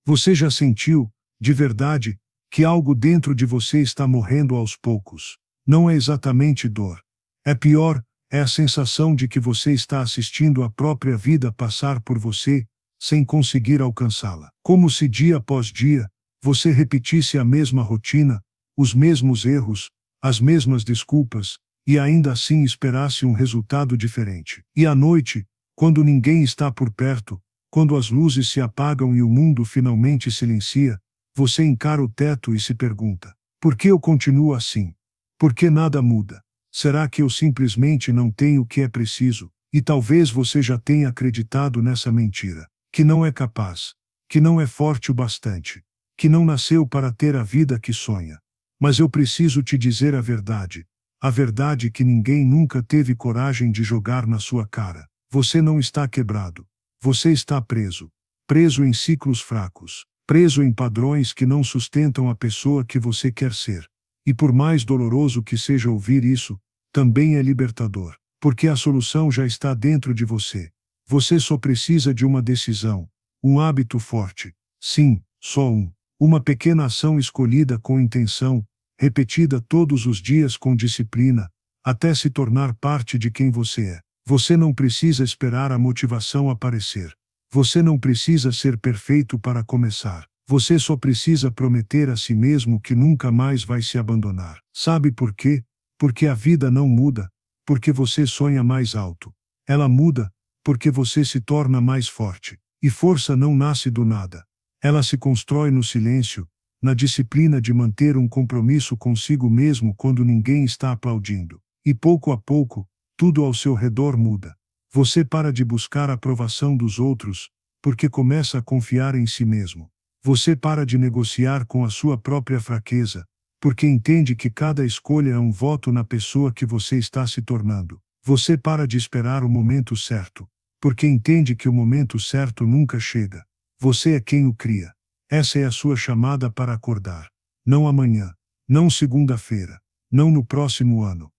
Você já sentiu, de verdade, que algo dentro de você está morrendo aos poucos? Não é exatamente dor. É pior, é a sensação de que você está assistindo a própria vida passar por você, sem conseguir alcançá-la. Como se dia após dia, você repetisse a mesma rotina, os mesmos erros, as mesmas desculpas, e ainda assim esperasse um resultado diferente. E à noite, quando ninguém está por perto, quando as luzes se apagam e o mundo finalmente silencia, você encara o teto e se pergunta: por que eu continuo assim? Por que nada muda? Será que eu simplesmente não tenho o que é preciso? E talvez você já tenha acreditado nessa mentira, que não é capaz, que não é forte o bastante, que não nasceu para ter a vida que sonha. Mas eu preciso te dizer a verdade que ninguém nunca teve coragem de jogar na sua cara. Você não está quebrado. Você está preso. Preso em ciclos fracos. Preso em padrões que não sustentam a pessoa que você quer ser. E por mais doloroso que seja ouvir isso, também é libertador. Porque a solução já está dentro de você. Você só precisa de uma decisão. Um hábito forte. Sim, só um. Uma pequena ação escolhida com intenção, repetida todos os dias com disciplina, até se tornar parte de quem você é. Você não precisa esperar a motivação aparecer. Você não precisa ser perfeito para começar. Você só precisa prometer a si mesmo que nunca mais vai se abandonar. Sabe por quê? Porque a vida não muda, porque você sonha mais alto. Ela muda, porque você se torna mais forte. E força não nasce do nada. Ela se constrói no silêncio, na disciplina de manter um compromisso consigo mesmo quando ninguém está aplaudindo. E pouco a pouco, tudo ao seu redor muda. Você para de buscar a aprovação dos outros, porque começa a confiar em si mesmo. Você para de negociar com a sua própria fraqueza, porque entende que cada escolha é um voto na pessoa que você está se tornando. Você para de esperar o momento certo, porque entende que o momento certo nunca chega. Você é quem o cria. Essa é a sua chamada para acordar. Não amanhã, não segunda-feira, não no próximo ano.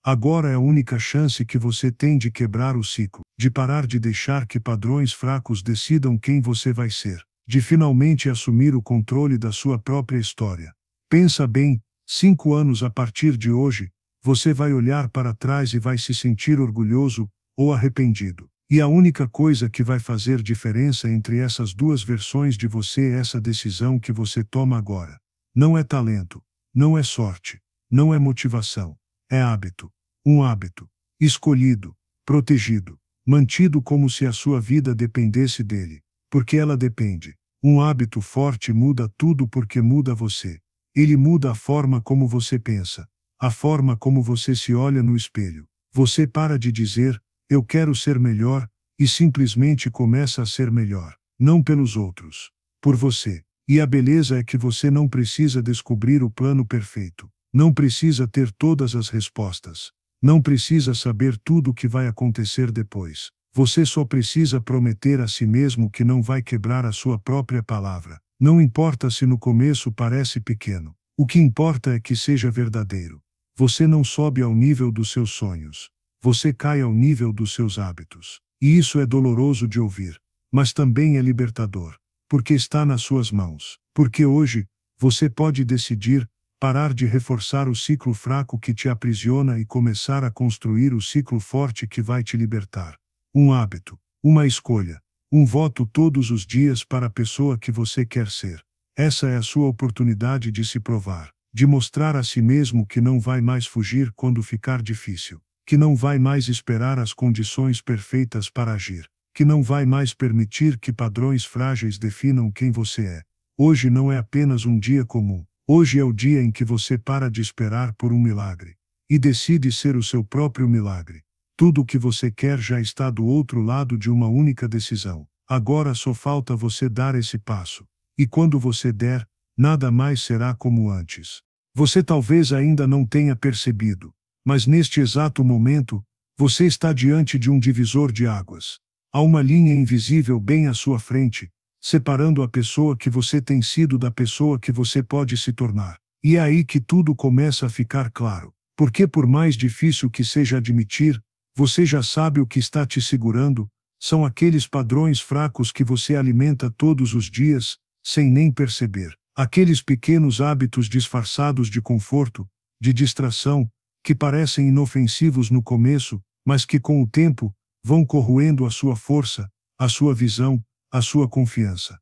Agora é a única chance que você tem de quebrar o ciclo, de parar de deixar que padrões fracos decidam quem você vai ser, de finalmente assumir o controle da sua própria história. Pensa bem, 5 anos a partir de hoje, você vai olhar para trás e vai se sentir orgulhoso ou arrependido. E a única coisa que vai fazer diferença entre essas duas versões de você é essa decisão que você toma agora. Não é talento, não é sorte, não é motivação. É hábito. Um hábito. Escolhido, protegido, mantido como se a sua vida dependesse dele. Porque ela depende. Um hábito forte muda tudo porque muda você. Ele muda a forma como você pensa, a forma como você se olha no espelho. Você para de dizer, eu quero ser melhor, e simplesmente começa a ser melhor. Não pelos outros. Por você. E a beleza é que você não precisa descobrir o plano perfeito. Não precisa ter todas as respostas. Não precisa saber tudo o que vai acontecer depois. Você só precisa prometer a si mesmo que não vai quebrar a sua própria palavra. Não importa se no começo parece pequeno. O que importa é que seja verdadeiro. Você não sobe ao nível dos seus sonhos. Você cai ao nível dos seus hábitos. E isso é doloroso de ouvir. Mas também é libertador. Porque está nas suas mãos. Porque hoje, você pode decidir parar de reforçar o ciclo fraco que te aprisiona e começar a construir o ciclo forte que vai te libertar. Um hábito, uma escolha, um voto todos os dias para a pessoa que você quer ser. Essa é a sua oportunidade de se provar, de mostrar a si mesmo que não vai mais fugir quando ficar difícil, que não vai mais esperar as condições perfeitas para agir, que não vai mais permitir que padrões frágeis definam quem você é. Hoje não é apenas um dia comum. Hoje é o dia em que você para de esperar por um milagre e decide ser o seu próprio milagre. Tudo o que você quer já está do outro lado de uma única decisão. Agora só falta você dar esse passo. E quando você der, nada mais será como antes. Você talvez ainda não tenha percebido, mas neste exato momento, você está diante de um divisor de águas. Há uma linha invisível bem à sua frente, separando a pessoa que você tem sido da pessoa que você pode se tornar. E é aí que tudo começa a ficar claro. Porque por mais difícil que seja admitir, você já sabe o que está te segurando, São aqueles padrões fracos que você alimenta todos os dias, sem nem perceber. Aqueles pequenos hábitos disfarçados de conforto, de distração, que parecem inofensivos no começo, mas que com o tempo, vão corroendo a sua força, a sua visão, a sua confiança.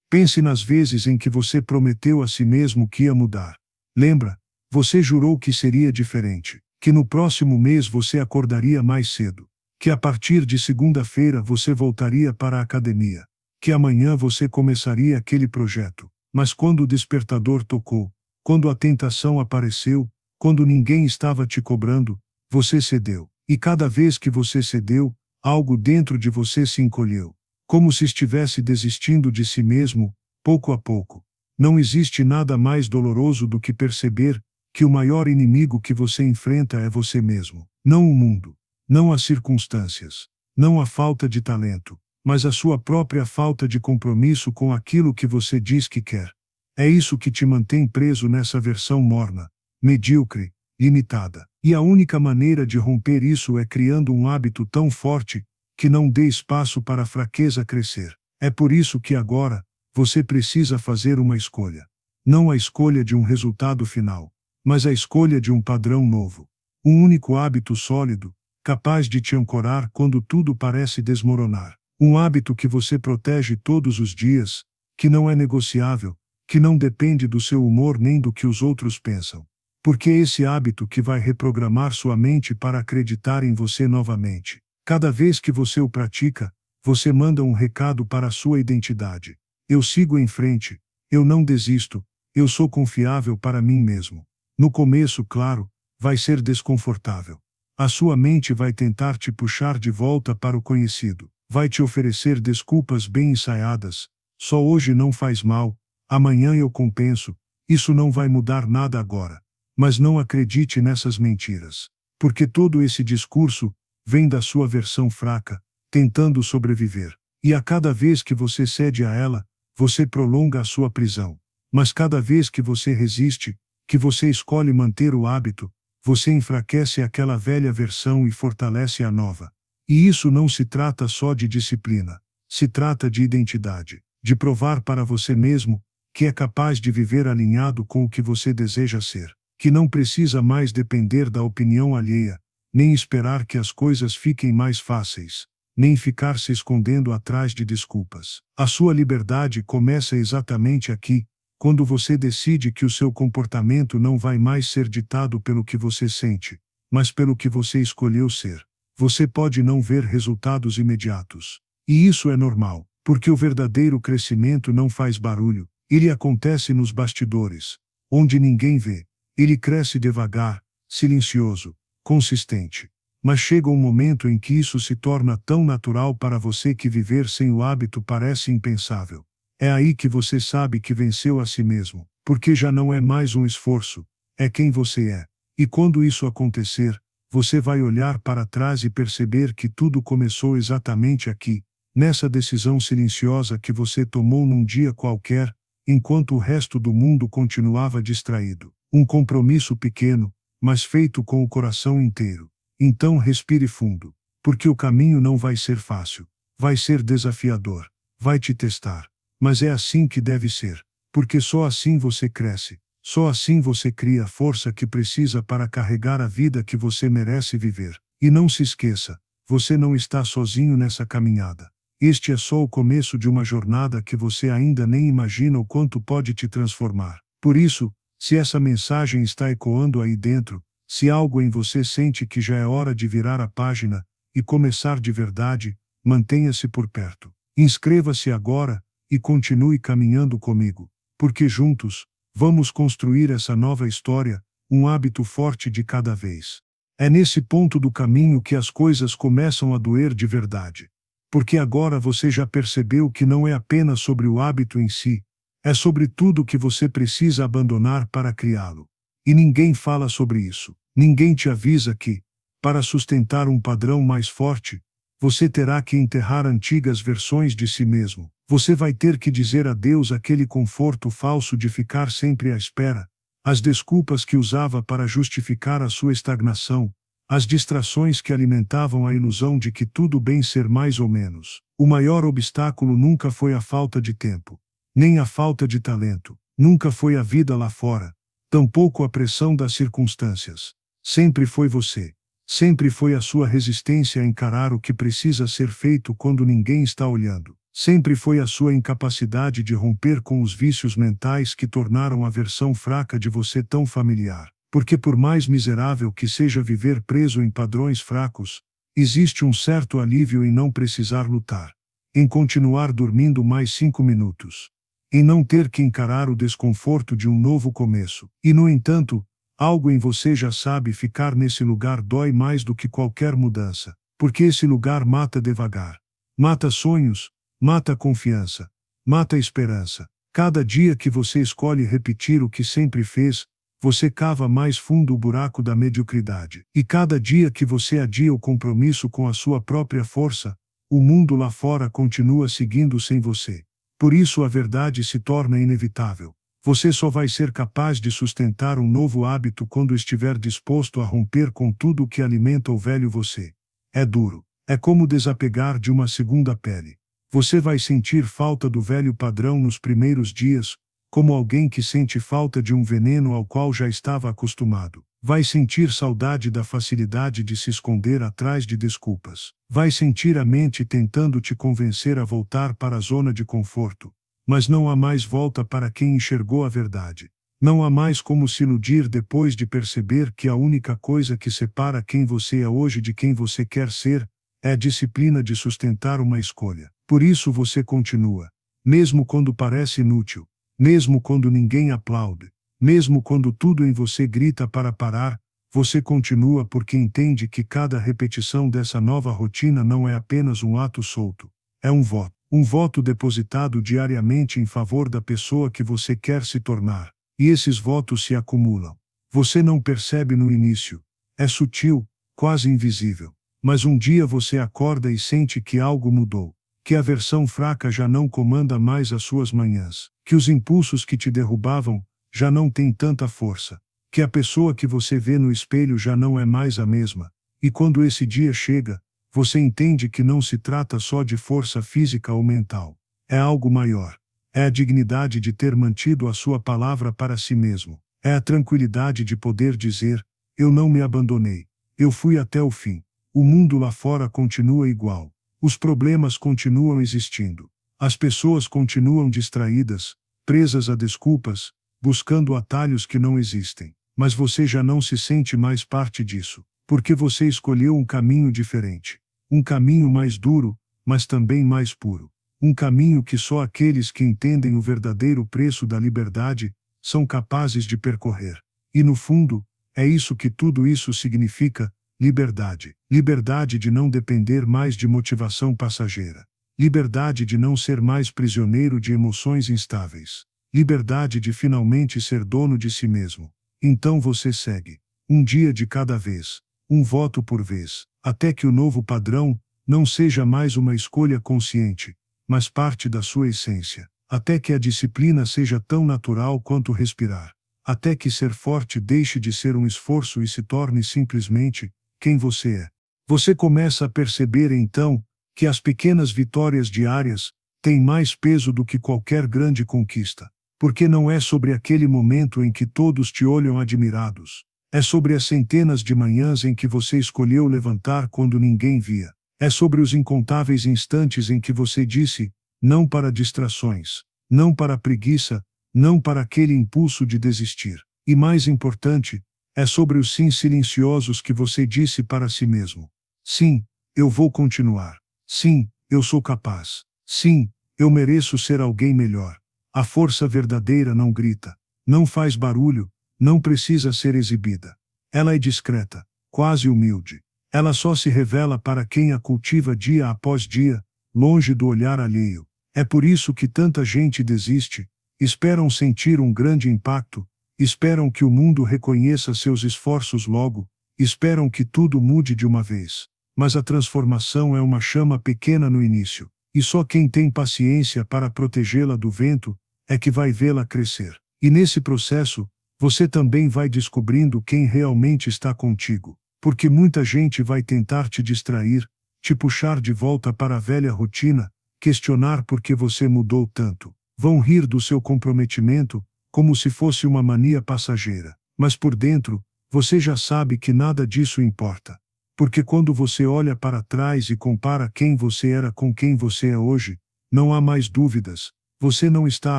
Pense nas vezes em que você prometeu a si mesmo que ia mudar. Lembra? Você jurou que seria diferente, que no próximo mês você acordaria mais cedo, que a partir de segunda-feira você voltaria para a academia, que amanhã você começaria aquele projeto. Mas quando o despertador tocou, quando a tentação apareceu, quando ninguém estava te cobrando, você cedeu. E cada vez que você cedeu, algo dentro de você se encolheu, como se estivesse desistindo de si mesmo, pouco a pouco. Não existe nada mais doloroso do que perceber que o maior inimigo que você enfrenta é você mesmo. Não o mundo, não as circunstâncias, não a falta de talento, mas a sua própria falta de compromisso com aquilo que você diz que quer. É isso que te mantém preso nessa versão morna, medíocre, limitada. E a única maneira de romper isso é criando um hábito tão forte que não dê espaço para a fraqueza crescer. É por isso que agora, você precisa fazer uma escolha. Não a escolha de um resultado final, mas a escolha de um padrão novo. Um único hábito sólido, capaz de te ancorar quando tudo parece desmoronar. Um hábito que você protege todos os dias, que não é negociável, que não depende do seu humor nem do que os outros pensam. Porque é esse hábito que vai reprogramar sua mente para acreditar em você novamente. Cada vez que você o pratica, você manda um recado para a sua identidade. Eu sigo em frente, eu não desisto, eu sou confiável para mim mesmo. No começo, claro, vai ser desconfortável. A sua mente vai tentar te puxar de volta para o conhecido. Vai te oferecer desculpas bem ensaiadas. Só hoje não faz mal, amanhã eu compenso, isso não vai mudar nada agora. Mas não acredite nessas mentiras. Porque todo esse discurso vem da sua versão fraca, tentando sobreviver. E a cada vez que você cede a ela, você prolonga a sua prisão. Mas cada vez que você resiste, que você escolhe manter o hábito, você enfraquece aquela velha versão e fortalece a nova. E isso não se trata só de disciplina. Se trata de identidade. De provar para você mesmo que é capaz de viver alinhado com o que você deseja ser. Que não precisa mais depender da opinião alheia, nem esperar que as coisas fiquem mais fáceis, nem ficar se escondendo atrás de desculpas. A sua liberdade começa exatamente aqui, quando você decide que o seu comportamento não vai mais ser ditado pelo que você sente, mas pelo que você escolheu ser. Você pode não ver resultados imediatos. E isso é normal, porque o verdadeiro crescimento não faz barulho, ele acontece nos bastidores, onde ninguém vê. Ele cresce devagar, silencioso, consistente. Mas chega um momento em que isso se torna tão natural para você que viver sem o hábito parece impensável. É aí que você sabe que venceu a si mesmo, porque já não é mais um esforço, é quem você é. E quando isso acontecer, você vai olhar para trás e perceber que tudo começou exatamente aqui, nessa decisão silenciosa que você tomou num dia qualquer, enquanto o resto do mundo continuava distraído. Um compromisso pequeno, mas feito com o coração inteiro. Então respire fundo, porque o caminho não vai ser fácil, vai ser desafiador, vai te testar. Mas é assim que deve ser, porque só assim você cresce, só assim você cria a força que precisa para carregar a vida que você merece viver. E não se esqueça, você não está sozinho nessa caminhada. Este é só o começo de uma jornada que você ainda nem imagina o quanto pode te transformar. Por isso, se essa mensagem está ecoando aí dentro, se algo em você sente que já é hora de virar a página e começar de verdade, mantenha-se por perto. Inscreva-se agora e continue caminhando comigo, porque juntos, vamos construir essa nova história, um hábito forte de cada vez. É nesse ponto do caminho que as coisas começam a doer de verdade. Porque agora você já percebeu que não é apenas sobre o hábito em si, é sobre tudo que você precisa abandonar para criá-lo. E ninguém fala sobre isso. Ninguém te avisa que, para sustentar um padrão mais forte, você terá que enterrar antigas versões de si mesmo. Você vai ter que dizer adeus àquele conforto falso de ficar sempre à espera, as desculpas que usava para justificar a sua estagnação, as distrações que alimentavam a ilusão de que tudo bem ser mais ou menos. O maior obstáculo nunca foi a falta de tempo, nem a falta de talento, nunca foi a vida lá fora, tampouco a pressão das circunstâncias. Sempre foi você. Sempre foi a sua resistência a encarar o que precisa ser feito quando ninguém está olhando. Sempre foi a sua incapacidade de romper com os vícios mentais que tornaram a versão fraca de você tão familiar. Porque por mais miserável que seja viver preso em padrões fracos, existe um certo alívio em não precisar lutar, em continuar dormindo mais 5 minutos, em não ter que encarar o desconforto de um novo começo. E no entanto, algo em você já sabe ficar nesse lugar dói mais do que qualquer mudança, porque esse lugar mata devagar. Mata sonhos, mata confiança, mata esperança. Cada dia que você escolhe repetir o que sempre fez, você cava mais fundo o buraco da mediocridade. E cada dia que você adia o compromisso com a sua própria força, o mundo lá fora continua seguindo sem você. Por isso a verdade se torna inevitável. Você só vai ser capaz de sustentar um novo hábito quando estiver disposto a romper com tudo o que alimenta o velho você. É duro. É como desapegar de uma segunda pele. Você vai sentir falta do velho padrão nos primeiros dias, como alguém que sente falta de um veneno ao qual já estava acostumado. Vai sentir saudade da facilidade de se esconder atrás de desculpas. Vai sentir a mente tentando te convencer a voltar para a zona de conforto. Mas não há mais volta para quem enxergou a verdade. Não há mais como se iludir depois de perceber que a única coisa que separa quem você é hoje de quem você quer ser, é a disciplina de sustentar uma escolha. Por isso você continua, mesmo quando parece inútil, mesmo quando ninguém aplaude, mesmo quando tudo em você grita para parar, você continua porque entende que cada repetição dessa nova rotina não é apenas um ato solto, é um voto. Um voto depositado diariamente em favor da pessoa que você quer se tornar. E esses votos se acumulam. Você não percebe no início. É sutil, quase invisível. Mas um dia você acorda e sente que algo mudou. Que a versão fraca já não comanda mais as suas manhãs. Que os impulsos que te derrubavam já não têm tanta força. Que a pessoa que você vê no espelho já não é mais a mesma. E quando esse dia chega, você entende que não se trata só de força física ou mental. É algo maior. É a dignidade de ter mantido a sua palavra para si mesmo. É a tranquilidade de poder dizer, eu não me abandonei. Eu fui até o fim. O mundo lá fora continua igual. Os problemas continuam existindo. As pessoas continuam distraídas, presas a desculpas, buscando atalhos que não existem. Mas você já não se sente mais parte disso. Porque você escolheu um caminho diferente. Um caminho mais duro, mas também mais puro. Um caminho que só aqueles que entendem o verdadeiro preço da liberdade são capazes de percorrer. E no fundo, é isso que tudo isso significa: liberdade. Liberdade de não depender mais de motivação passageira. Liberdade de não ser mais prisioneiro de emoções instáveis. Liberdade de finalmente ser dono de si mesmo. Então você segue. Um dia de cada vez. Um voto por vez, até que o novo padrão não seja mais uma escolha consciente, mas parte da sua essência. Até que a disciplina seja tão natural quanto respirar. Até que ser forte deixe de ser um esforço e se torne simplesmente quem você é. Você começa a perceber então que as pequenas vitórias diárias têm mais peso do que qualquer grande conquista. Porque não é sobre aquele momento em que todos te olham admirados. É sobre as centenas de manhãs em que você escolheu levantar quando ninguém via. É sobre os incontáveis instantes em que você disse, não para distrações, não para preguiça, não para aquele impulso de desistir. E mais importante, é sobre os sims silenciosos que você disse para si mesmo. Sim, eu vou continuar. Sim, eu sou capaz. Sim, eu mereço ser alguém melhor. A força verdadeira não grita, não faz barulho, não precisa ser exibida. Ela é discreta, quase humilde. Ela só se revela para quem a cultiva dia após dia, longe do olhar alheio. É por isso que tanta gente desiste, esperam sentir um grande impacto, esperam que o mundo reconheça seus esforços logo, esperam que tudo mude de uma vez. Mas a transformação é uma chama pequena no início, e só quem tem paciência para protegê-la do vento é que vai vê-la crescer. E nesse processo, você também vai descobrindo quem realmente está contigo. Porque muita gente vai tentar te distrair, te puxar de volta para a velha rotina, questionar por que você mudou tanto. Vão rir do seu comprometimento, como se fosse uma mania passageira. Mas por dentro, você já sabe que nada disso importa. Porque quando você olha para trás e compara quem você era com quem você é hoje, não há mais dúvidas. Você não está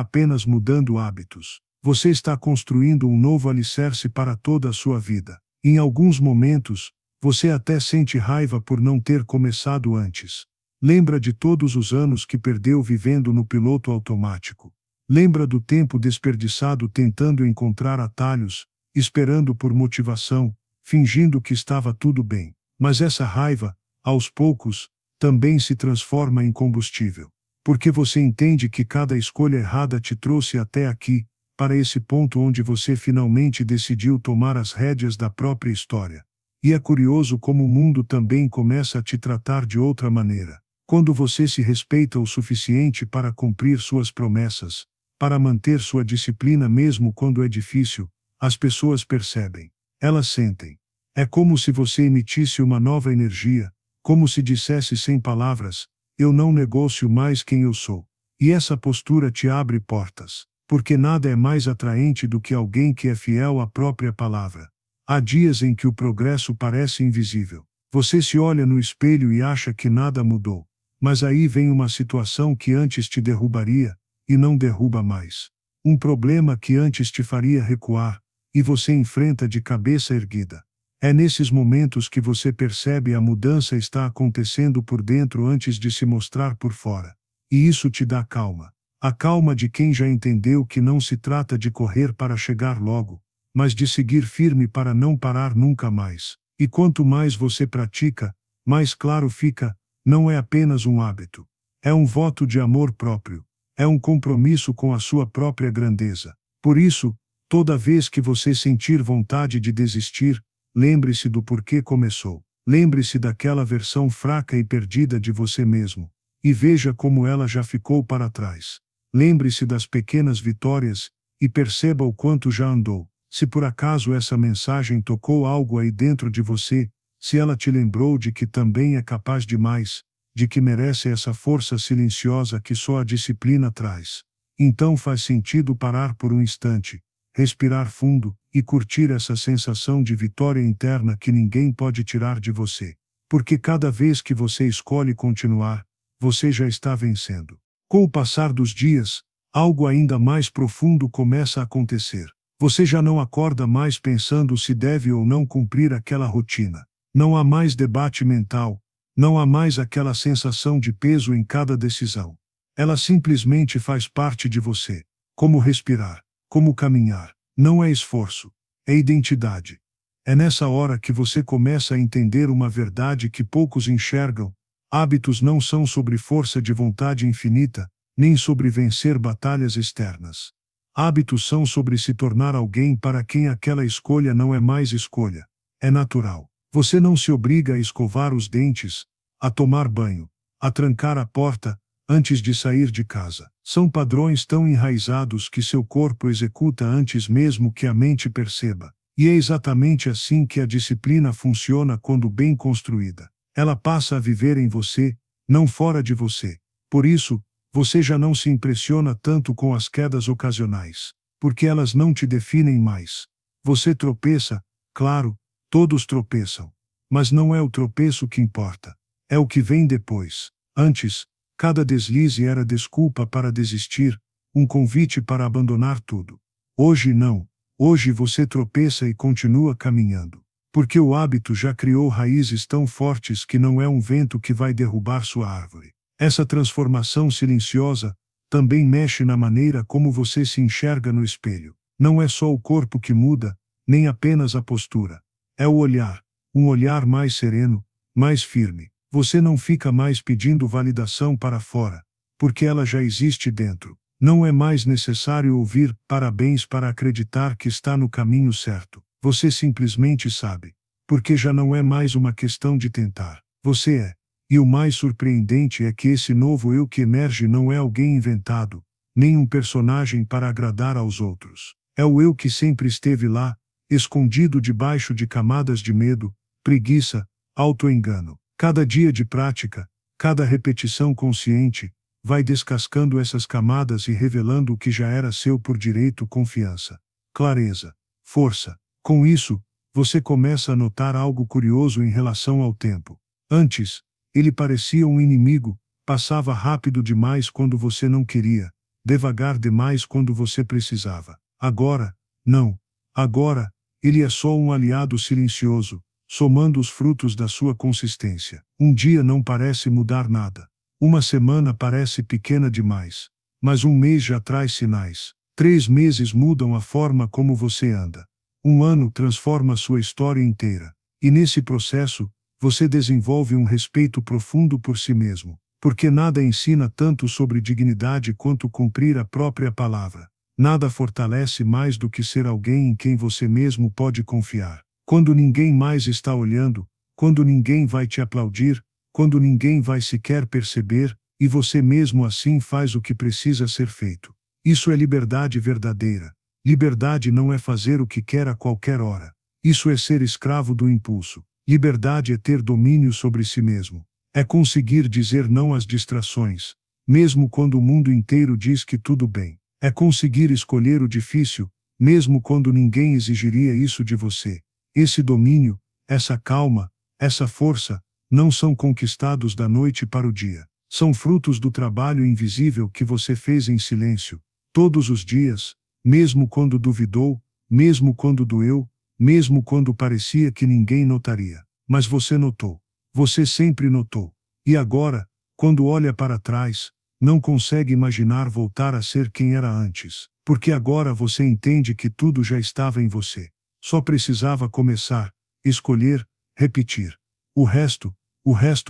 apenas mudando hábitos. Você está construindo um novo alicerce para toda a sua vida. Em alguns momentos, você até sente raiva por não ter começado antes. Lembra de todos os anos que perdeu vivendo no piloto automático. Lembra do tempo desperdiçado tentando encontrar atalhos, esperando por motivação, fingindo que estava tudo bem. Mas essa raiva, aos poucos, também se transforma em combustível. Porque você entende que cada escolha errada te trouxe até aqui, para esse ponto onde você finalmente decidiu tomar as rédeas da própria história. E é curioso como o mundo também começa a te tratar de outra maneira. Quando você se respeita o suficiente para cumprir suas promessas, para manter sua disciplina mesmo quando é difícil, as pessoas percebem. Elas sentem. É como se você emitisse uma nova energia, como se dissesse sem palavras: eu não negocio mais quem eu sou. E essa postura te abre portas, porque nada é mais atraente do que alguém que é fiel à própria palavra. Há dias em que o progresso parece invisível. Você se olha no espelho e acha que nada mudou. Mas aí vem uma situação que antes te derrubaria, e não derruba mais. Um problema que antes te faria recuar, e você enfrenta de cabeça erguida. É nesses momentos que você percebe a mudança está acontecendo por dentro antes de se mostrar por fora. E isso te dá calma. A calma de quem já entendeu que não se trata de correr para chegar logo, mas de seguir firme para não parar nunca mais. E quanto mais você pratica, mais claro fica, não é apenas um hábito. É um voto de amor próprio. É um compromisso com a sua própria grandeza. Por isso, toda vez que você sentir vontade de desistir, lembre-se do porquê começou. Lembre-se daquela versão fraca e perdida de você mesmo. E veja como ela já ficou para trás. Lembre-se das pequenas vitórias, e perceba o quanto já andou. Se por acaso essa mensagem tocou algo aí dentro de você, se ela te lembrou de que também é capaz de mais, de que merece essa força silenciosa que só a disciplina traz, então faz sentido parar por um instante, respirar fundo, e curtir essa sensação de vitória interna que ninguém pode tirar de você. Porque cada vez que você escolhe continuar, você já está vencendo. Com o passar dos dias, algo ainda mais profundo começa a acontecer. Você já não acorda mais pensando se deve ou não cumprir aquela rotina. Não há mais debate mental, não há mais aquela sensação de peso em cada decisão. Ela simplesmente faz parte de você. Como respirar, como caminhar. Não é esforço, é identidade. É nessa hora que você começa a entender uma verdade que poucos enxergam. Hábitos não são sobre força de vontade infinita, nem sobre vencer batalhas externas. Hábitos são sobre se tornar alguém para quem aquela escolha não é mais escolha. É natural. Você não se obriga a escovar os dentes, a tomar banho, a trancar a porta, antes de sair de casa. São padrões tão enraizados que seu corpo executa antes mesmo que a mente perceba. E é exatamente assim que a disciplina funciona quando bem construída. Ela passa a viver em você, não fora de você. Por isso, você já não se impressiona tanto com as quedas ocasionais, porque elas não te definem mais. Você tropeça, claro, todos tropeçam. Mas não é o tropeço que importa. É o que vem depois. Antes, cada deslize era desculpa para desistir, um convite para abandonar tudo. Hoje não. Hoje você tropeça e continua caminhando. Porque o hábito já criou raízes tão fortes que não é um vento que vai derrubar sua árvore. Essa transformação silenciosa também mexe na maneira como você se enxerga no espelho. Não é só o corpo que muda, nem apenas a postura. É o olhar. Um olhar mais sereno, mais firme. Você não fica mais pedindo validação para fora, porque ela já existe dentro. Não é mais necessário ouvir parabéns para acreditar que está no caminho certo. Você simplesmente sabe. Porque já não é mais uma questão de tentar. Você é. E o mais surpreendente é que esse novo eu que emerge não é alguém inventado, nem um personagem para agradar aos outros. É o eu que sempre esteve lá, escondido debaixo de camadas de medo, preguiça, autoengano. Cada dia de prática, cada repetição consciente, vai descascando essas camadas e revelando o que já era seu por direito: confiança, clareza, força. Com isso, você começa a notar algo curioso em relação ao tempo. Antes, ele parecia um inimigo, passava rápido demais quando você não queria, devagar demais quando você precisava. Agora, não. Agora, ele é só um aliado silencioso, somando os frutos da sua consistência. Um dia não parece mudar nada. Uma semana parece pequena demais. Mas um mês já traz sinais. 3 meses mudam a forma como você anda. Um ano transforma sua história inteira. E nesse processo, você desenvolve um respeito profundo por si mesmo. Porque nada ensina tanto sobre dignidade quanto cumprir a própria palavra. Nada fortalece mais do que ser alguém em quem você mesmo pode confiar. Quando ninguém mais está olhando, quando ninguém vai te aplaudir, quando ninguém vai sequer perceber, e você mesmo assim faz o que precisa ser feito. Isso é liberdade verdadeira. Liberdade não é fazer o que quer a qualquer hora. Isso é ser escravo do impulso. Liberdade é ter domínio sobre si mesmo. É conseguir dizer não às distrações, mesmo quando o mundo inteiro diz que tudo bem. É conseguir escolher o difícil, mesmo quando ninguém exigiria isso de você. Esse domínio, essa calma, essa força, não são conquistados da noite para o dia. São frutos do trabalho invisível que você fez em silêncio, todos os dias, mesmo quando duvidou, mesmo quando doeu, mesmo quando parecia que ninguém notaria. Mas você notou. Você sempre notou. E agora, quando olha para trás, não consegue imaginar voltar a ser quem era antes. Porque agora você entende que tudo já estava em você. Só precisava começar, escolher, repetir. O resto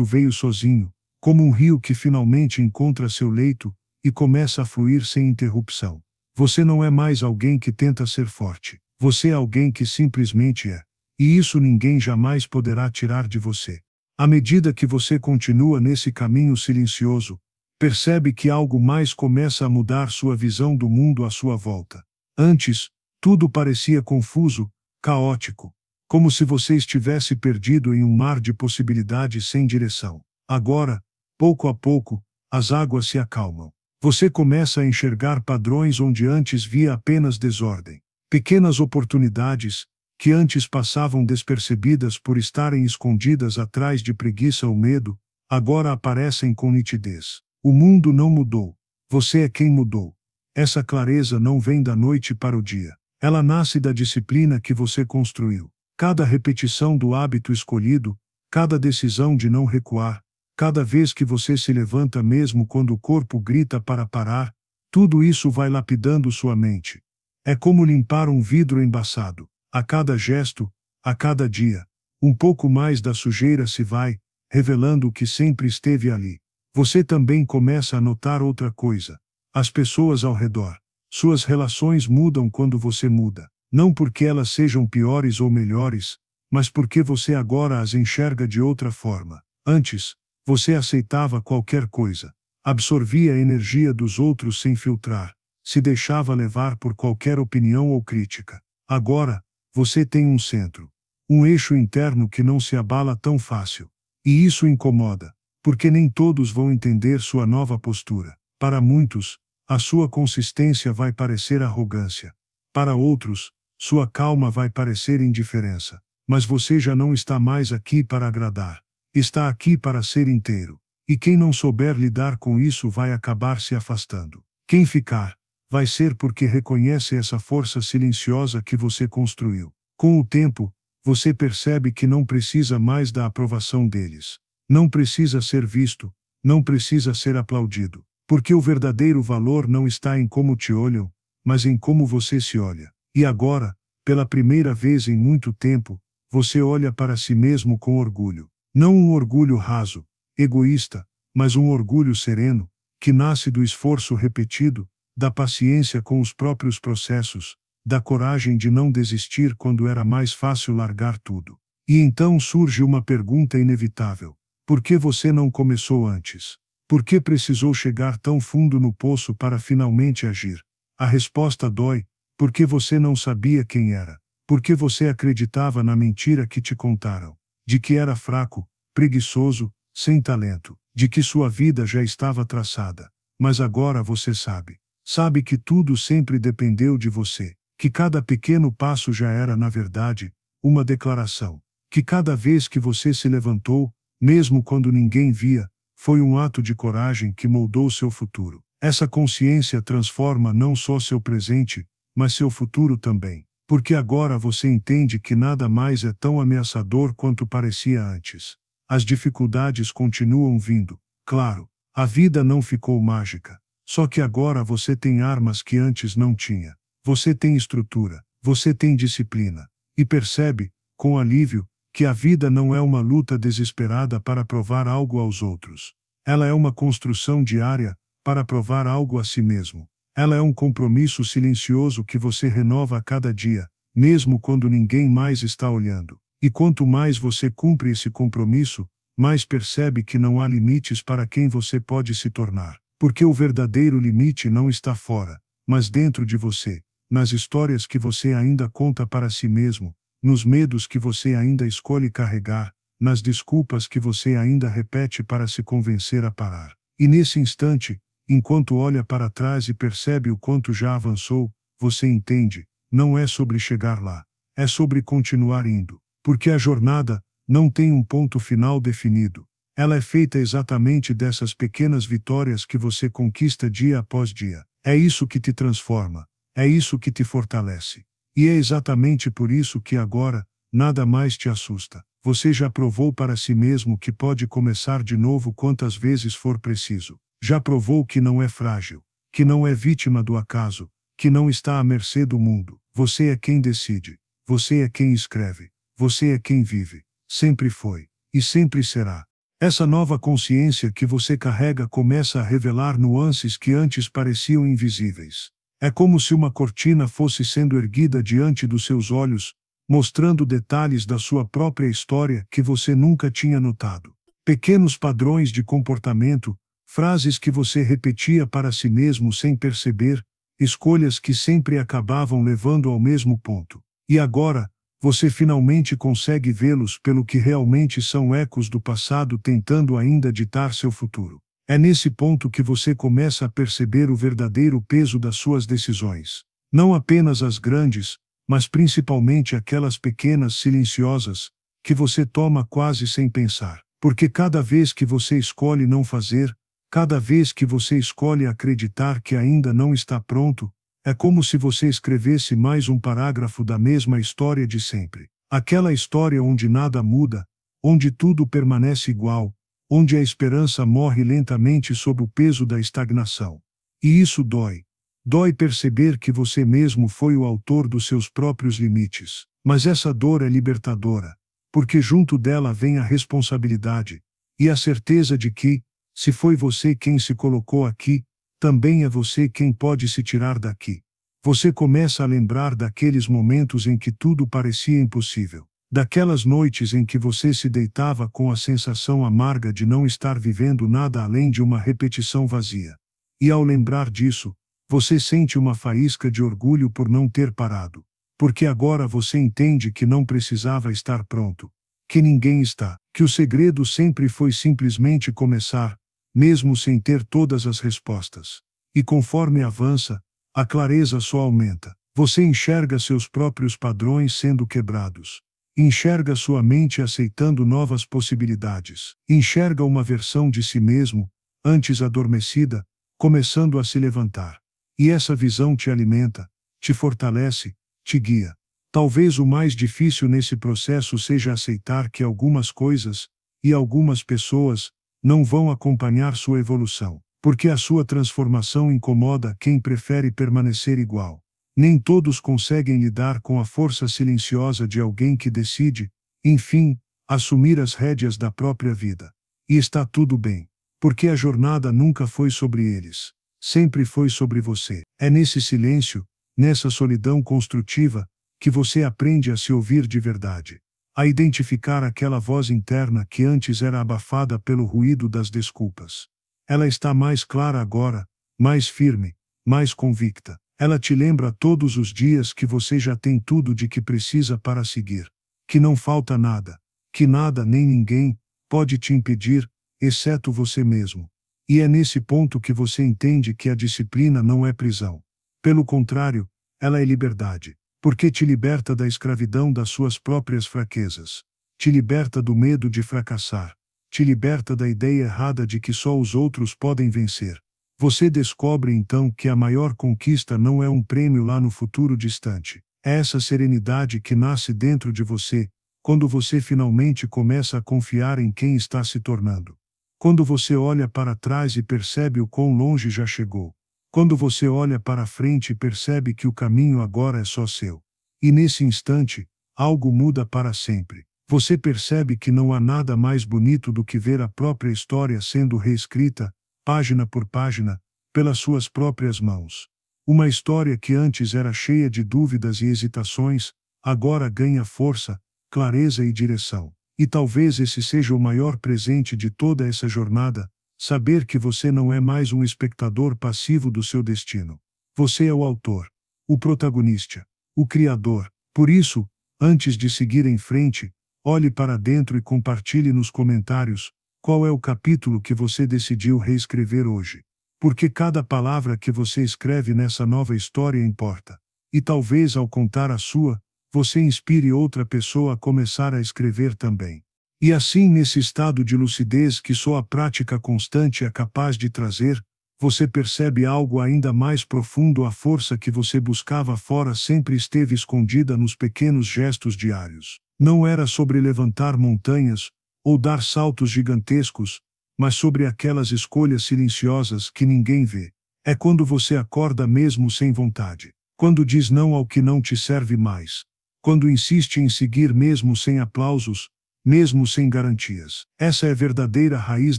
veio sozinho, como um rio que finalmente encontra seu leito e começa a fluir sem interrupção. Você não é mais alguém que tenta ser forte. Você é alguém que simplesmente é. E isso ninguém jamais poderá tirar de você. À medida que você continua nesse caminho silencioso, percebe que algo mais começa a mudar sua visão do mundo à sua volta. Antes, tudo parecia confuso, caótico, como se você estivesse perdido em um mar de possibilidades sem direção. Agora, pouco a pouco, as águas se acalmam. Você começa a enxergar padrões onde antes via apenas desordem. Pequenas oportunidades, que antes passavam despercebidas por estarem escondidas atrás de preguiça ou medo, agora aparecem com nitidez. O mundo não mudou. Você é quem mudou. Essa clareza não vem da noite para o dia. Ela nasce da disciplina que você construiu. Cada repetição do hábito escolhido, cada decisão de não recuar, cada vez que você se levanta mesmo quando o corpo grita para parar, tudo isso vai lapidando sua mente. É como limpar um vidro embaçado. A cada gesto, a cada dia, um pouco mais da sujeira se vai, revelando o que sempre esteve ali. Você também começa a notar outra coisa. As pessoas ao redor. Suas relações mudam quando você muda. Não porque elas sejam piores ou melhores, mas porque você agora as enxerga de outra forma. Antes, você aceitava qualquer coisa, absorvia a energia dos outros sem filtrar, se deixava levar por qualquer opinião ou crítica. Agora, você tem um centro, um eixo interno que não se abala tão fácil. E isso incomoda, porque nem todos vão entender sua nova postura. Para muitos, a sua consistência vai parecer arrogância. Para outros, sua calma vai parecer indiferença. Mas você já não está mais aqui para agradar. Está aqui para ser inteiro. E quem não souber lidar com isso vai acabar se afastando. Quem ficar, vai ser porque reconhece essa força silenciosa que você construiu. Com o tempo, você percebe que não precisa mais da aprovação deles. Não precisa ser visto, não precisa ser aplaudido. Porque o verdadeiro valor não está em como te olham, mas em como você se olha. E agora, pela primeira vez em muito tempo, você olha para si mesmo com orgulho. Não um orgulho raso, egoísta, mas um orgulho sereno, que nasce do esforço repetido, da paciência com os próprios processos, da coragem de não desistir quando era mais fácil largar tudo. E então surge uma pergunta inevitável. Por que você não começou antes? Por que precisou chegar tão fundo no poço para finalmente agir? A resposta dói, porque você não sabia quem era. Porque você acreditava na mentira que te contaram. de que era fraco, preguiçoso, sem talento, de que sua vida já estava traçada. Mas agora você sabe. Sabe que tudo sempre dependeu de você, que cada pequeno passo já era, na verdade, uma declaração, que cada vez que você se levantou, mesmo quando ninguém via, foi um ato de coragem que moldou seu futuro. Essa consciência transforma não só seu presente, mas seu futuro também, porque agora você entende que nada mais é tão ameaçador quanto parecia antes. As dificuldades continuam vindo, claro, a vida não ficou mágica, só que agora você tem armas que antes não tinha. Você tem estrutura, você tem disciplina, e percebe, com alívio, que a vida não é uma luta desesperada para provar algo aos outros. Ela é uma construção diária, para provar algo a si mesmo. Ela é um compromisso silencioso que você renova a cada dia, mesmo quando ninguém mais está olhando. E quanto mais você cumpre esse compromisso, mais percebe que não há limites para quem você pode se tornar. Porque o verdadeiro limite não está fora, mas dentro de você, nas histórias que você ainda conta para si mesmo, nos medos que você ainda escolhe carregar, nas desculpas que você ainda repete para se convencer a parar. E nesse instante, enquanto olha para trás e percebe o quanto já avançou, você entende, não é sobre chegar lá, é sobre continuar indo. Porque a jornada não tem um ponto final definido. Ela é feita exatamente dessas pequenas vitórias que você conquista dia após dia. É isso que te transforma. É isso que te fortalece. E é exatamente por isso que agora, nada mais te assusta. Você já provou para si mesmo que pode começar de novo quantas vezes for preciso. Já provou que não é frágil, que não é vítima do acaso, que não está à mercê do mundo. Você é quem decide. Você é quem escreve. Você é quem vive. Sempre foi. E sempre será. Essa nova consciência que você carrega começa a revelar nuances que antes pareciam invisíveis. É como se uma cortina fosse sendo erguida diante dos seus olhos, mostrando detalhes da sua própria história que você nunca tinha notado. Pequenos padrões de comportamento, frases que você repetia para si mesmo sem perceber, escolhas que sempre acabavam levando ao mesmo ponto. E agora, você finalmente consegue vê-los pelo que realmente são, ecos do passado tentando ainda ditar seu futuro. É nesse ponto que você começa a perceber o verdadeiro peso das suas decisões. Não apenas as grandes, mas principalmente aquelas pequenas silenciosas, que você toma quase sem pensar. Porque cada vez que você escolhe não fazer, cada vez que você escolhe acreditar que ainda não está pronto, é como se você escrevesse mais um parágrafo da mesma história de sempre. Aquela história onde nada muda, onde tudo permanece igual, onde a esperança morre lentamente sob o peso da estagnação. E isso dói. Dói perceber que você mesmo foi o autor dos seus próprios limites. Mas essa dor é libertadora, porque junto dela vem a responsabilidade, e a certeza de que, se foi você quem se colocou aqui, também é você quem pode se tirar daqui. Você começa a lembrar daqueles momentos em que tudo parecia impossível. Daquelas noites em que você se deitava com a sensação amarga de não estar vivendo nada além de uma repetição vazia. E ao lembrar disso, você sente uma faísca de orgulho por não ter parado. Porque agora você entende que não precisava estar pronto. Que ninguém está. Que o segredo sempre foi simplesmente começar, mesmo sem ter todas as respostas. E conforme avança, a clareza só aumenta. Você enxerga seus próprios padrões sendo quebrados. Enxerga sua mente aceitando novas possibilidades. Enxerga uma versão de si mesmo, antes adormecida, começando a se levantar. E essa visão te alimenta, te fortalece, te guia. Talvez o mais difícil nesse processo seja aceitar que algumas coisas, e algumas pessoas, não vão acompanhar sua evolução, porque a sua transformação incomoda quem prefere permanecer igual. Nem todos conseguem lidar com a força silenciosa de alguém que decide, enfim, assumir as rédeas da própria vida. E está tudo bem, porque a jornada nunca foi sobre eles, sempre foi sobre você. É nesse silêncio, nessa solidão construtiva, que você aprende a se ouvir de verdade. A identificar aquela voz interna que antes era abafada pelo ruído das desculpas. Ela está mais clara agora, mais firme, mais convicta. Ela te lembra todos os dias que você já tem tudo de que precisa para seguir. Que não falta nada. que nada nem ninguém pode te impedir, exceto você mesmo. E é nesse ponto que você entende que a disciplina não é prisão. Pelo contrário, ela é liberdade, porque te liberta da escravidão das suas próprias fraquezas. Te liberta do medo de fracassar. Te liberta da ideia errada de que só os outros podem vencer. Você descobre então que a maior conquista não é um prêmio lá no futuro distante. É essa serenidade que nasce dentro de você, quando você finalmente começa a confiar em quem está se tornando. Quando você olha para trás e percebe o quão longe já chegou. Quando você olha para frente e percebe que o caminho agora é só seu. E nesse instante, algo muda para sempre. Você percebe que não há nada mais bonito do que ver a própria história sendo reescrita, página por página, pelas suas próprias mãos. Uma história que antes era cheia de dúvidas e hesitações, agora ganha força, clareza e direção. E talvez esse seja o maior presente de toda essa jornada, saber que você não é mais um espectador passivo do seu destino. Você é o autor, o protagonista, o criador. Por isso, antes de seguir em frente, olhe para dentro e compartilhe nos comentários qual é o capítulo que você decidiu reescrever hoje. Porque cada palavra que você escreve nessa nova história importa. E talvez ao contar a sua, você inspire outra pessoa a começar a escrever também. E assim, nesse estado de lucidez que só a prática constante é capaz de trazer, você percebe algo ainda mais profundo: a força que você buscava fora sempre esteve escondida nos pequenos gestos diários. Não era sobre levantar montanhas, ou dar saltos gigantescos, mas sobre aquelas escolhas silenciosas que ninguém vê. É quando você acorda mesmo sem vontade. Quando diz não ao que não te serve mais. Quando insiste em seguir mesmo sem aplausos, mesmo sem garantias. Essa é a verdadeira raiz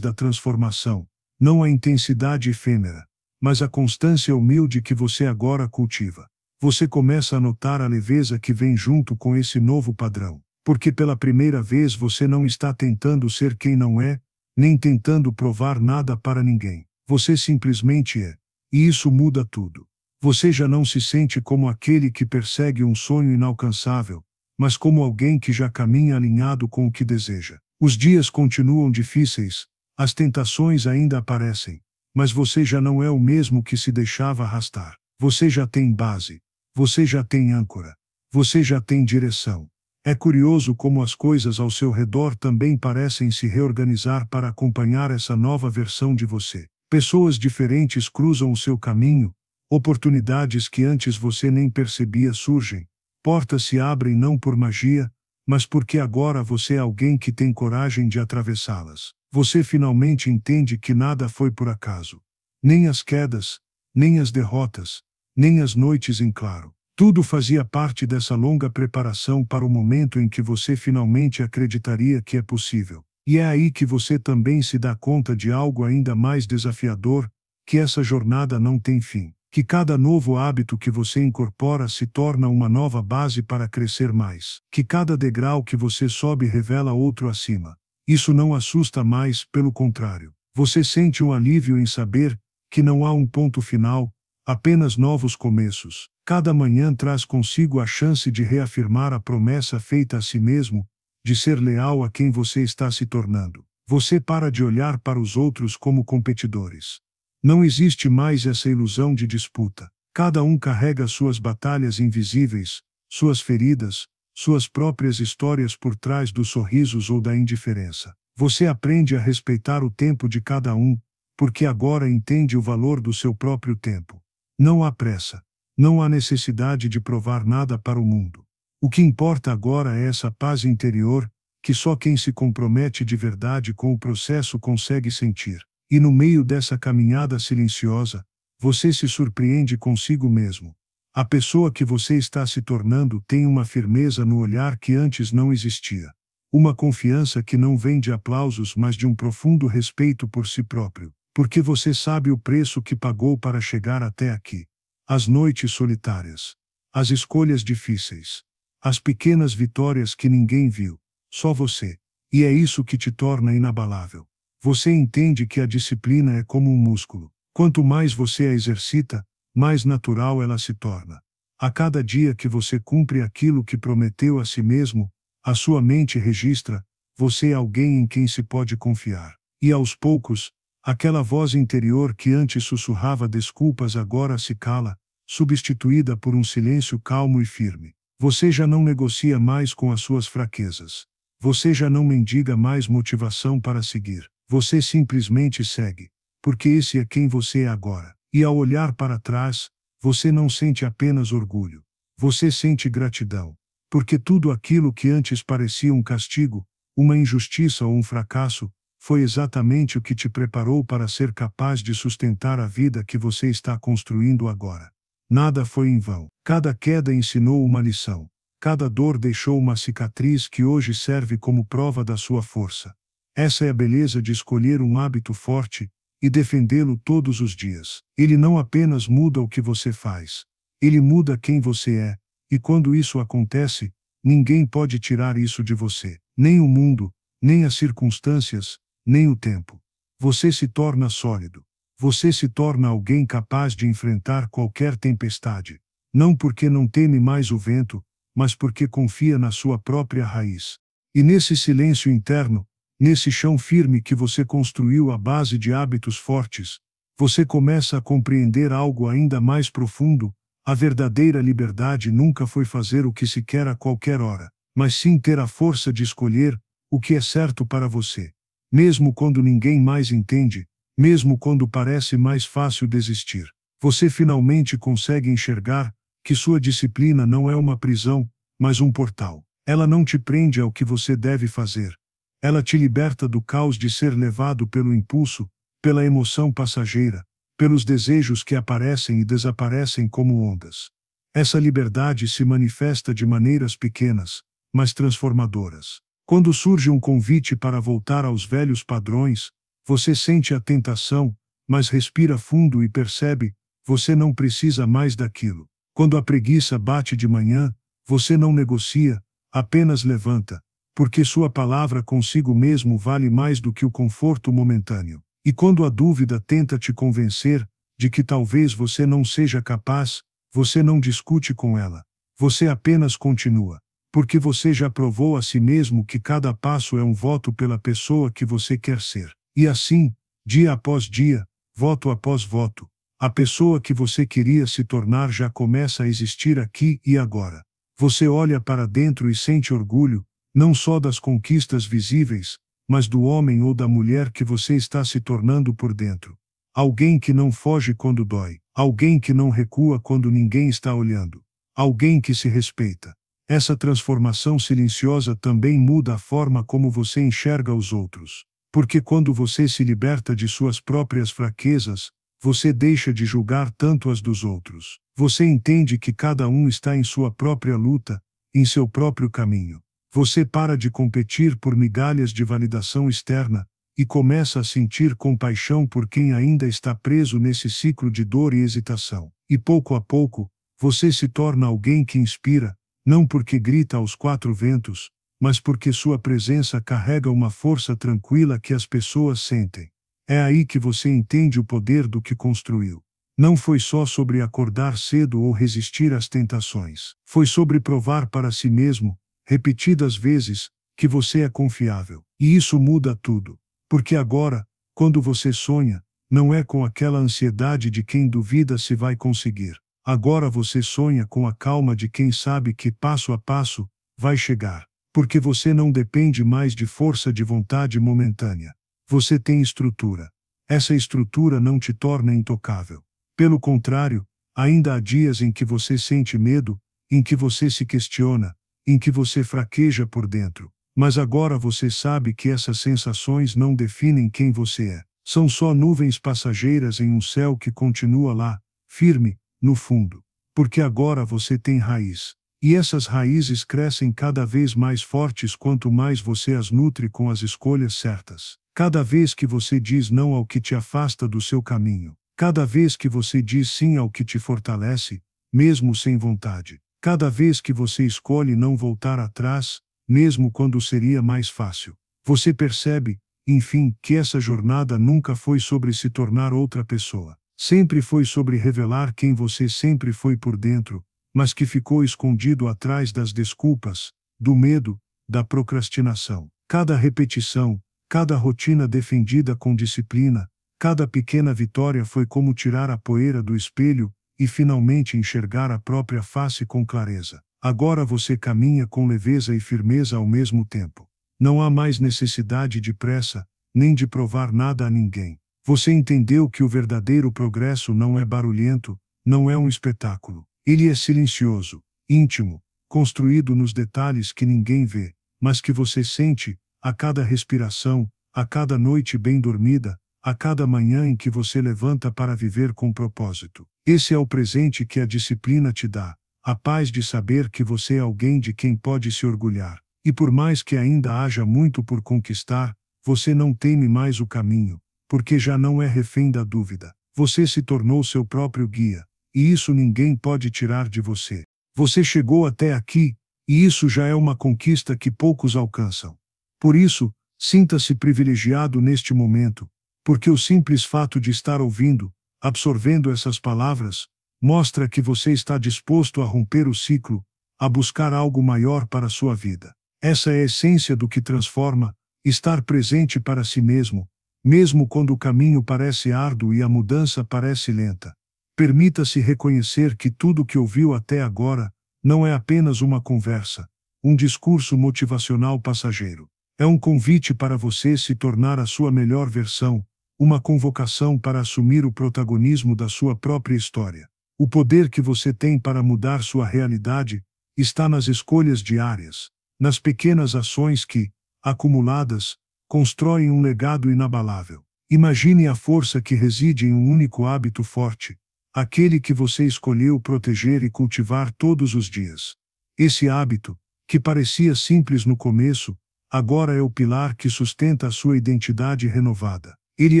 da transformação, não a intensidade efêmera, mas a constância humilde que você agora cultiva. Você começa a notar a leveza que vem junto com esse novo padrão, porque pela primeira vez você não está tentando ser quem não é, nem tentando provar nada para ninguém. Você simplesmente é. E isso muda tudo. Você já não se sente como aquele que persegue um sonho inalcançável, mas como alguém que já caminha alinhado com o que deseja. Os dias continuam difíceis, as tentações ainda aparecem, mas você já não é o mesmo que se deixava arrastar. Você já tem base, você já tem âncora, você já tem direção. É curioso como as coisas ao seu redor também parecem se reorganizar para acompanhar essa nova versão de você. Pessoas diferentes cruzam o seu caminho, oportunidades que antes você nem percebia surgem, portas se abrem não por magia, mas porque agora você é alguém que tem coragem de atravessá-las. Você finalmente entende que nada foi por acaso. Nem as quedas, nem as derrotas, nem as noites em claro. Tudo fazia parte dessa longa preparação para o momento em que você finalmente acreditaria que é possível. E é aí que você também se dá conta de algo ainda mais desafiador, que essa jornada não tem fim. Que cada novo hábito que você incorpora se torna uma nova base para crescer mais. Que cada degrau que você sobe revela outro acima. Isso não assusta mais, pelo contrário. Você sente um alívio em saber que não há um ponto final, apenas novos começos. Cada manhã traz consigo a chance de reafirmar a promessa feita a si mesmo, de ser leal a quem você está se tornando. Você para de olhar para os outros como competidores. Não existe mais essa ilusão de disputa. Cada um carrega suas batalhas invisíveis, suas feridas, suas próprias histórias por trás dos sorrisos ou da indiferença. Você aprende a respeitar o tempo de cada um, porque agora entende o valor do seu próprio tempo. Não há pressa. Não há necessidade de provar nada para o mundo. O que importa agora é essa paz interior, que só quem se compromete de verdade com o processo consegue sentir. E no meio dessa caminhada silenciosa, você se surpreende consigo mesmo. A pessoa que você está se tornando tem uma firmeza no olhar que antes não existia. Uma confiança que não vem de aplausos, mas de um profundo respeito por si próprio. Porque você sabe o preço que pagou para chegar até aqui. As noites solitárias, as escolhas difíceis, as pequenas vitórias que ninguém viu, só você. E é isso que te torna inabalável. Você entende que a disciplina é como um músculo. Quanto mais você a exercita, mais natural ela se torna. A cada dia que você cumpre aquilo que prometeu a si mesmo, a sua mente registra, você é alguém em quem se pode confiar. E aos poucos, aquela voz interior que antes sussurrava desculpas agora se cala, substituída por um silêncio calmo e firme. Você já não negocia mais com as suas fraquezas. Você já não mendiga mais motivação para seguir. Você simplesmente segue, porque esse é quem você é agora. E ao olhar para trás, você não sente apenas orgulho. Você sente gratidão. Porque tudo aquilo que antes parecia um castigo, uma injustiça ou um fracasso, foi exatamente o que te preparou para ser capaz de sustentar a vida que você está construindo agora. Nada foi em vão. Cada queda ensinou uma lição. Cada dor deixou uma cicatriz que hoje serve como prova da sua força. Essa é a beleza de escolher um hábito forte e defendê-lo todos os dias. Ele não apenas muda o que você faz, ele muda quem você é, e quando isso acontece, ninguém pode tirar isso de você. Nem o mundo, nem as circunstâncias, nem o tempo. Você se torna sólido. Você se torna alguém capaz de enfrentar qualquer tempestade. Não porque não teme mais o vento, mas porque confia na sua própria raiz. E nesse silêncio interno, nesse chão firme que você construiu à base de hábitos fortes, você começa a compreender algo ainda mais profundo. A verdadeira liberdade nunca foi fazer o que se quer a qualquer hora, mas sim ter a força de escolher o que é certo para você. Mesmo quando ninguém mais entende, mesmo quando parece mais fácil desistir, você finalmente consegue enxergar que sua disciplina não é uma prisão, mas um portal. Ela não te prende ao que você deve fazer. Ela te liberta do caos de ser levado pelo impulso, pela emoção passageira, pelos desejos que aparecem e desaparecem como ondas. Essa liberdade se manifesta de maneiras pequenas, mas transformadoras. Quando surge um convite para voltar aos velhos padrões, você sente a tentação, mas respira fundo e percebe, você não precisa mais daquilo. Quando a preguiça bate de manhã, você não negocia, apenas levanta, porque sua palavra consigo mesmo vale mais do que o conforto momentâneo. E quando a dúvida tenta te convencer de que talvez você não seja capaz, você não discute com ela. Você apenas continua, porque você já provou a si mesmo que cada passo é um voto pela pessoa que você quer ser. E assim, dia após dia, voto após voto, a pessoa que você queria se tornar já começa a existir aqui e agora. Você olha para dentro e sente orgulho, não só das conquistas visíveis, mas do homem ou da mulher que você está se tornando por dentro. Alguém que não foge quando dói, alguém que não recua quando ninguém está olhando, alguém que se respeita. Essa transformação silenciosa também muda a forma como você enxerga os outros. Porque quando você se liberta de suas próprias fraquezas, você deixa de julgar tanto as dos outros. Você entende que cada um está em sua própria luta, em seu próprio caminho. Você para de competir por migalhas de validação externa e começa a sentir compaixão por quem ainda está preso nesse ciclo de dor e hesitação. E pouco a pouco, você se torna alguém que inspira, não porque grita aos quatro ventos, mas porque sua presença carrega uma força tranquila que as pessoas sentem. É aí que você entende o poder do que construiu. Não foi só sobre acordar cedo ou resistir às tentações. Foi sobre provar para si mesmo, repetidas vezes, que você é confiável. E isso muda tudo. Porque agora, quando você sonha, não é com aquela ansiedade de quem duvida se vai conseguir. Agora você sonha com a calma de quem sabe que passo a passo, vai chegar. Porque você não depende mais de força de vontade momentânea. Você tem estrutura. Essa estrutura não te torna intocável. Pelo contrário, ainda há dias em que você sente medo, em que você se questiona, em que você fraqueja por dentro. Mas agora você sabe que essas sensações não definem quem você é. São só nuvens passageiras em um céu que continua lá, firme, no fundo. Porque agora você tem raiz. E essas raízes crescem cada vez mais fortes quanto mais você as nutre com as escolhas certas. Cada vez que você diz não ao que te afasta do seu caminho. Cada vez que você diz sim ao que te fortalece, mesmo sem vontade. Cada vez que você escolhe não voltar atrás, mesmo quando seria mais fácil. Você percebe, enfim, que essa jornada nunca foi sobre se tornar outra pessoa. Sempre foi sobre revelar quem você sempre foi por dentro, mas que ficou escondido atrás das desculpas, do medo, da procrastinação. Cada repetição, cada rotina defendida com disciplina, cada pequena vitória foi como tirar a poeira do espelho e finalmente enxergar a própria face com clareza. Agora você caminha com leveza e firmeza ao mesmo tempo. Não há mais necessidade de pressa, nem de provar nada a ninguém. Você entendeu que o verdadeiro progresso não é barulhento, não é um espetáculo. Ele é silencioso, íntimo, construído nos detalhes que ninguém vê, mas que você sente, a cada respiração, a cada noite bem dormida, a cada manhã em que você levanta para viver com propósito. Esse é o presente que a disciplina te dá, a paz de saber que você é alguém de quem pode se orgulhar. E por mais que ainda haja muito por conquistar, você não teme mais o caminho, porque já não é refém da dúvida. Você se tornou seu próprio guia, e isso ninguém pode tirar de você. Você chegou até aqui, e isso já é uma conquista que poucos alcançam. Por isso, sinta-se privilegiado neste momento, porque o simples fato de estar ouvindo, absorvendo essas palavras, mostra que você está disposto a romper o ciclo, a buscar algo maior para a sua vida. Essa é a essência do que transforma, estar presente para si mesmo, mesmo quando o caminho parece árduo e a mudança parece lenta. Permita-se reconhecer que tudo que ouviu até agora não é apenas uma conversa, um discurso motivacional passageiro. É um convite para você se tornar a sua melhor versão, uma convocação para assumir o protagonismo da sua própria história. O poder que você tem para mudar sua realidade está nas escolhas diárias, nas pequenas ações que, acumuladas, constroem um legado inabalável. Imagine a força que reside em um único hábito forte, aquele que você escolheu proteger e cultivar todos os dias. Esse hábito, que parecia simples no começo, agora é o pilar que sustenta a sua identidade renovada. Ele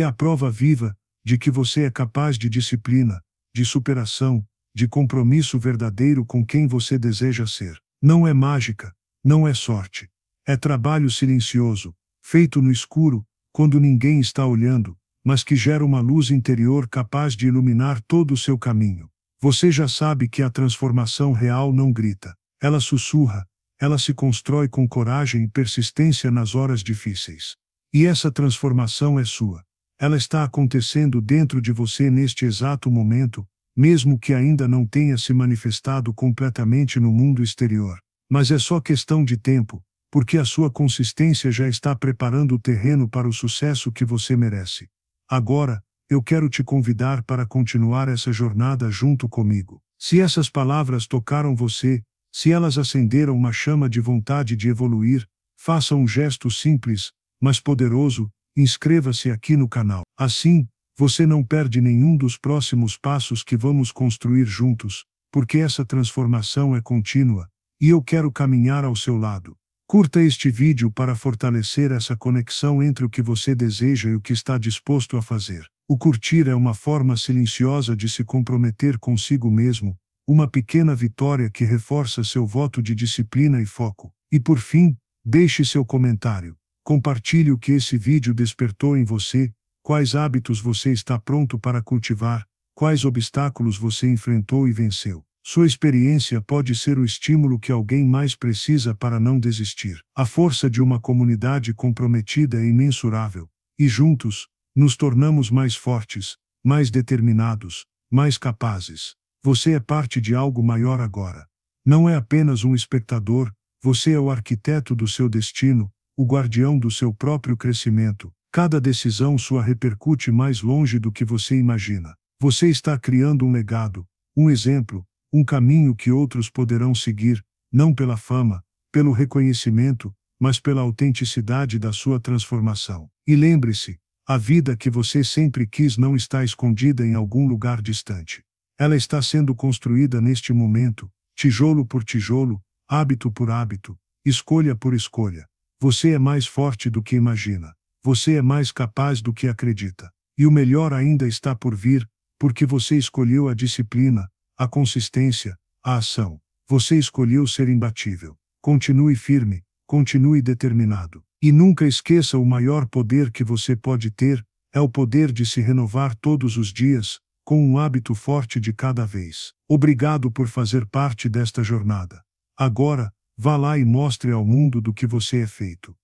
é a prova viva de que você é capaz de disciplina, de superação, de compromisso verdadeiro com quem você deseja ser. Não é mágica, não é sorte. É trabalho silencioso, feito no escuro, quando ninguém está olhando, mas que gera uma luz interior capaz de iluminar todo o seu caminho. Você já sabe que a transformação real não grita, ela sussurra, ela se constrói com coragem e persistência nas horas difíceis. E essa transformação é sua. Ela está acontecendo dentro de você neste exato momento, mesmo que ainda não tenha se manifestado completamente no mundo exterior. Mas é só questão de tempo, porque a sua consistência já está preparando o terreno para o sucesso que você merece. Agora, eu quero te convidar para continuar essa jornada junto comigo. Se essas palavras tocaram você, se elas acenderam uma chama de vontade de evoluir, faça um gesto simples, mas poderoso, inscreva-se aqui no canal. Assim, você não perde nenhum dos próximos passos que vamos construir juntos, porque essa transformação é contínua, e eu quero caminhar ao seu lado. Curta este vídeo para fortalecer essa conexão entre o que você deseja e o que está disposto a fazer. O curtir é uma forma silenciosa de se comprometer consigo mesmo, uma pequena vitória que reforça seu voto de disciplina e foco. E por fim, deixe seu comentário. Compartilhe o que esse vídeo despertou em você, quais hábitos você está pronto para cultivar, quais obstáculos você enfrentou e venceu. Sua experiência pode ser o estímulo que alguém mais precisa para não desistir. A força de uma comunidade comprometida é imensurável, e juntos, nos tornamos mais fortes, mais determinados, mais capazes. Você é parte de algo maior agora. Não é apenas um espectador, você é o arquiteto do seu destino, o guardião do seu próprio crescimento. Cada decisão sua repercute mais longe do que você imagina. Você está criando um legado, um exemplo, um caminho que outros poderão seguir, não pela fama, pelo reconhecimento, mas pela autenticidade da sua transformação. E lembre-se, a vida que você sempre quis não está escondida em algum lugar distante. Ela está sendo construída neste momento, tijolo por tijolo, hábito por hábito, escolha por escolha. Você é mais forte do que imagina. Você é mais capaz do que acredita. E o melhor ainda está por vir, porque você escolheu a disciplina, a consistência, a ação. Você escolheu ser imbatível. Continue firme, continue determinado. E nunca esqueça o maior poder que você pode ter, é o poder de se renovar todos os dias, com um hábito forte de cada vez. Obrigado por fazer parte desta jornada. Agora, vá lá e mostre ao mundo do que você é feito.